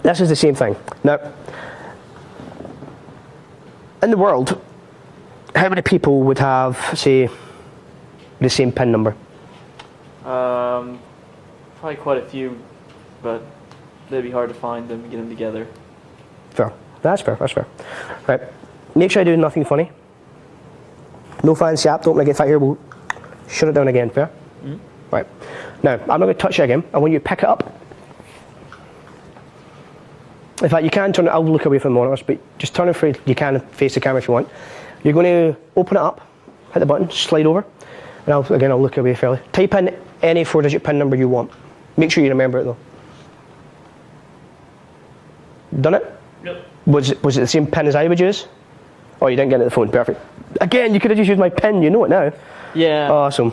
this is the same thing. Now, in the world, how many people would have, say, the same PIN number? Probably quite a few, but they'd be hard to find them and get them together. Fair. That's fair. That's fair. Right. Make sure I do nothing funny. No fancy app. Don't make it fight here. We'll shut it down again. Fair. Mm-hmm. Right. Now I'm not going to touch it again. I want you to pick it up. In fact, you can turn it. I'll look away from the monitors, but just turn it free. You can face the camera if you want. You're going to open it up, hit the button, slide over, and I'll look away fairly. Type in any 4-digit PIN number you want. Make sure you remember it though. Done it? Yep. Was it the same PIN as I would use? Oh, you didn't get it at the phone. Perfect. Again, you could have just used my PIN. You know it now. Yeah. Awesome.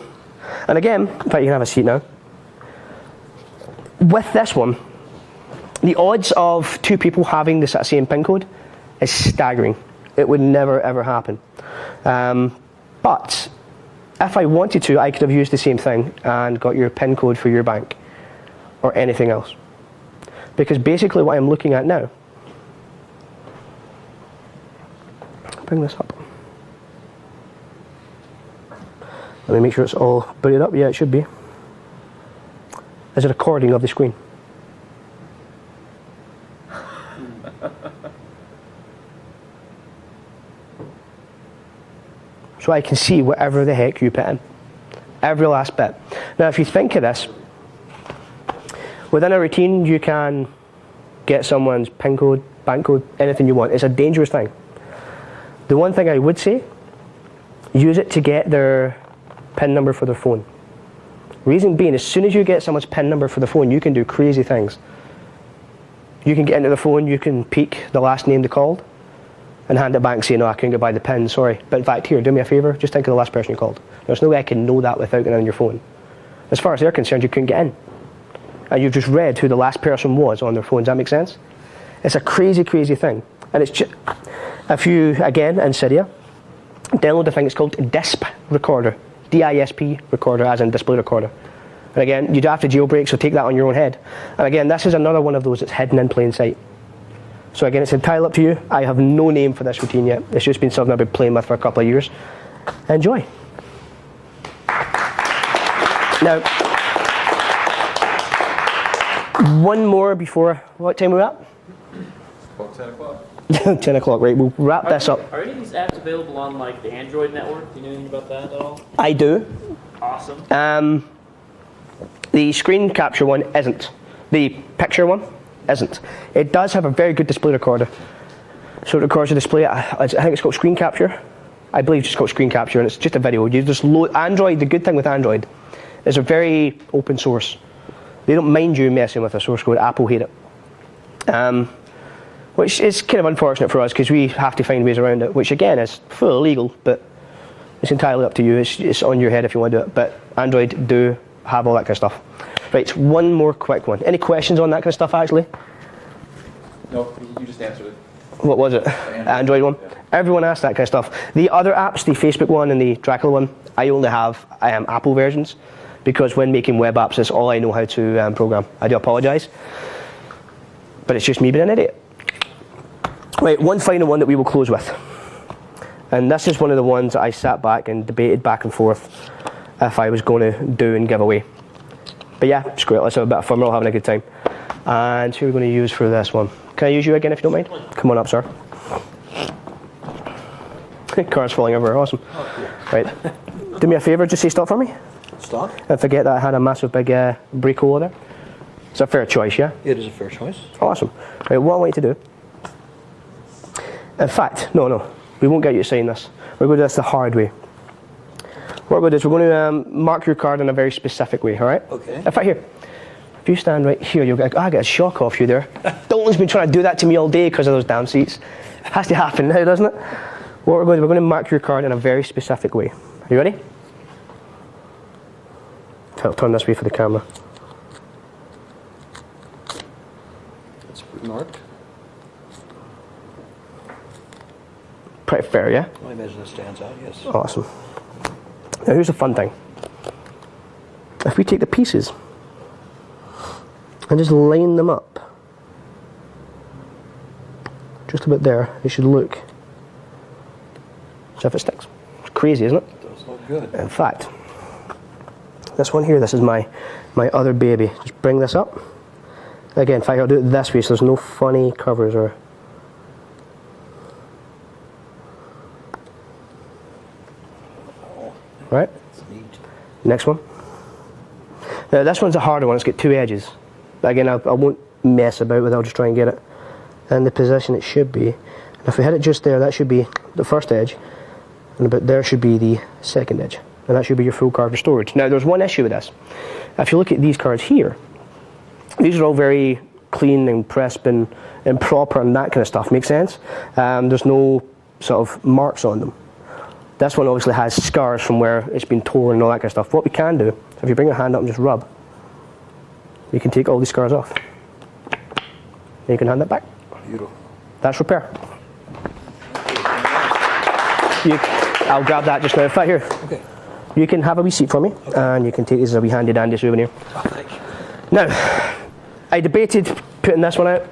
And again, in fact, you can have a seat now. With this one, the odds of two people having this same PIN code is staggering. It would never ever happen. But if I wanted to, I could have used the same thing and got your PIN code for your bank or anything else. Because basically what I'm looking at now, bring this up. Let me make sure it's all booted up. Yeah, it should be. Is a recording of the screen. So I can see whatever the heck you put in. Every last bit. Now if you think of this, within a routine you can get someone's PIN code, bank code, anything you want. It's a dangerous thing. The one thing I would say, use it to get their PIN number for their phone. Reason being, as soon as you get someone's PIN number for the phone, you can do crazy things. You can get into the phone, you can peek the last name they called, and hand it back and say, no, I couldn't get by the PIN, sorry. But in fact, here, do me a favour, just think of the last person you called. There's no way I can know that without getting on your phone. As far as they're concerned, you couldn't get in. And you've just read who the last person was on their phone. Does that make sense? It's a crazy, crazy thing. And it's just, if you, again, in Cydia, download a thing, it's called DISP recorder. DISP recorder, as in display recorder. And again, you'd have to jailbreak, so take that on your own head. And again, this is another one of those that's hidden in plain sight. So again, it's entirely up to you. I have no name for this routine yet. It's just been something I've been playing with for a couple of years. Enjoy. Now, one more before, what time are we at? About 10 o'clock. 10 o'clock, right. We'll wrap this up. Are any of these apps available on like the Android network? Do you know anything about that at all? I do. Awesome. The screen capture one isn't. The picture one isn't. It does have a very good display recorder. So it records a display. I think it's called screen capture. I believe it's just called screen capture, and it's just a video. You just load Android. The good thing with Android is they're very open source. They don't mind you messing with a source code. Apple hate it. Which is kind of unfortunate for us because we have to find ways around it, which again is fully illegal, but it's entirely up to you. It's on your head if you want to do it. But Android do have all that kind of stuff. Right, one more quick one. Any questions on that kind of stuff, actually? No, you just answered it. What was it? Android one? Yeah. Everyone asked that kind of stuff. The other apps, the Facebook one and the Dracula one, I only have Apple versions because when making web apps, it's all I know how to program. I do apologise. But it's just me being an idiot. Right, one final one that we will close with. And this is one of the ones that I sat back and debated back and forth if I was going to do and give away. But yeah, screw it, let's have a bit of fun, we're all having a good time. And who are we going to use for this one? Can I use you again if you don't mind? Come on up, sir. Car's falling over, awesome. Right, do me a favour, just say stop for me. Stop? And forget that I had a massive big break hole there. It's a fair choice, yeah? It is a fair choice. Awesome. Right, what I want you to do, in fact, no, we won't get you to sign this. We're going to do this the hard way. What we're going to do is we're going to mark your card in a very specific way, alright? Okay. In fact, here, if you stand right here, you'll get, I get a shock off you there. Dalton's been trying to do that to me all day because of those damn seats. It has to happen now, doesn't it? What we're going to do, we're going to mark your card in a very specific way. Are you ready? I'll turn this way for the camera. It's marked. Pretty fair, yeah? I imagine it stands out, yes. Awesome. Now here's the fun thing. If we take the pieces and just line them up just about there, it should look as if it sticks. It's crazy, isn't it? It does look good. In fact, this one here, this is my other baby. Just bring this up. Again, in fact, I'll do it this way so there's no funny covers or... Right? It's neat. Next one. Now this one's a harder one, it's got two edges. But again, I won't mess about with it, I'll just try and get it in the position it should be. And if we hit it just there, that should be the first edge. And about there should be the second edge. And that should be your full card for storage. Now there's one issue with this. If you look at these cards here, these are all very clean and crisp and proper and that kind of stuff, makes sense? There's no sort of marks on them. This one obviously has scars from where it's been torn and all that kind of stuff. What we can do, if you bring your hand up and just rub, you can take all these scars off. And you can hand that back. Beautiful. That's repair. I'll grab that just now. In fact, here, Okay. you can have a wee seat for me, and you can take this as a wee handy dandy souvenir. Oh, thank you. Now, I debated putting this one out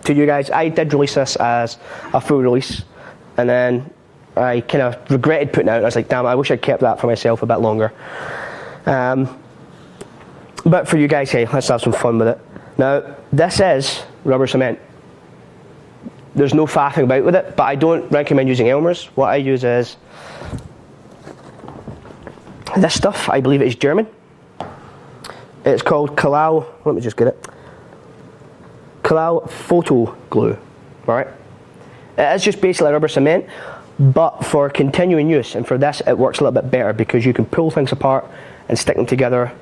to you guys. I did release this as a full release, and then I kind of regretted putting it out. I was like, damn, I wish I'd kept that for myself a bit longer. But for you guys, hey, let's have some fun with it. Now, this is rubber cement. There's no faffing about with it, but I don't recommend using Elmer's. What I use is this stuff. I believe it is German. It's called Kalau. Let me just get it. Kalau Photo Glue. Right? It is just basically rubber cement, but for continuing use, and for this, it works a little bit better because you can pull things apart and stick them together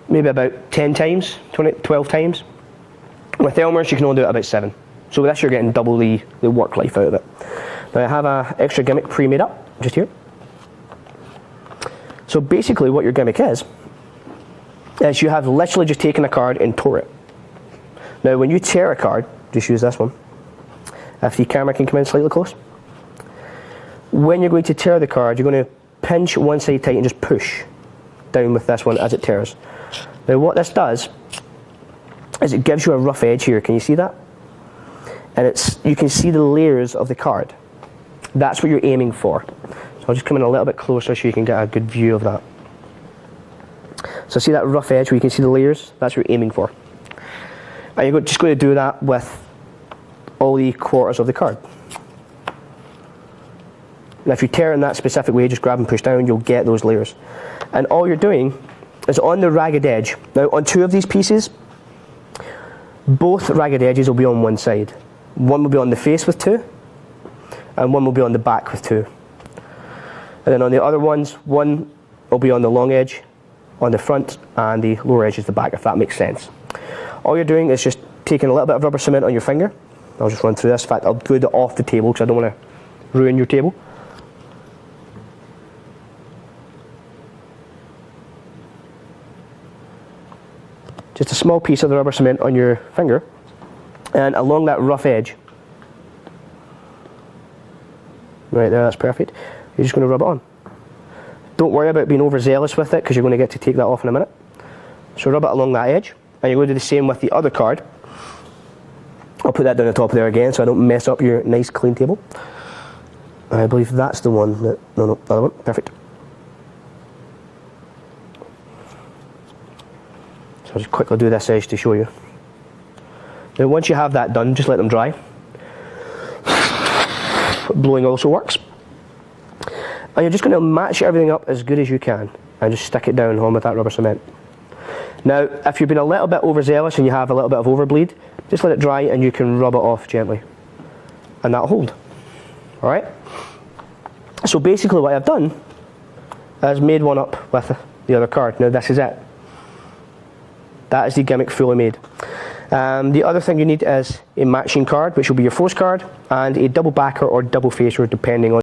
maybe about 10 times, 12 times. With Elmer's, you can only do it about 7. So with this, you're getting double the work life out of it. Now I have an extra gimmick pre-made up, just here. So basically what your gimmick is you have literally just taken a card and tore it. Now when you tear a card, just use this one. If the camera can come in slightly close. When you're going to tear the card, you're going to pinch one side tight and just push down with this one as it tears. Now what this does is it gives you a rough edge here. Can you see that? And you can see the layers of the card. That's what you're aiming for. So I'll just come in a little bit closer so you can get a good view of that. So see that rough edge where you can see the layers? That's what you're aiming for. And you're just going to do that with all the quarters of the card. Now if you tear in that specific way, just grab and push down, you'll get those layers. And all you're doing is on the ragged edge. Now on 2 of these pieces, both ragged edges will be on one side. One will be on the face with 2, and one will be on the back with 2. And then on the other ones, one will be on the long edge, on the front, and the lower edge is the back, if that makes sense. All you're doing is just taking a little bit of rubber cement on your finger. I'll just run through this. In fact, I'll do it off the table because I don't want to ruin your table. Just a small piece of the rubber cement on your finger, and along that rough edge. Right there, that's perfect. You're just going to rub it on. Don't worry about being overzealous with it because you're going to get to take that off in a minute. So rub it along that edge, and you're going to do the same with the other card. I'll put that down the top there again so I don't mess up your nice clean table. I believe that's the one that, no, the other one, perfect. So I'll just quickly do this edge to show you. Now once you have that done, just let them dry. Blowing also works. And you're just going to match everything up as good as you can and just stick it down on with that rubber cement. Now if you've been a little bit overzealous and you have a little bit of overbleed, just let it dry and you can rub it off gently. And that'll hold. Alright? So basically what I've done is made one up with the other card. Now this is it. That is the gimmick fully made. The other thing you need is a matching card, which will be your force card, and a double backer or double facer depending on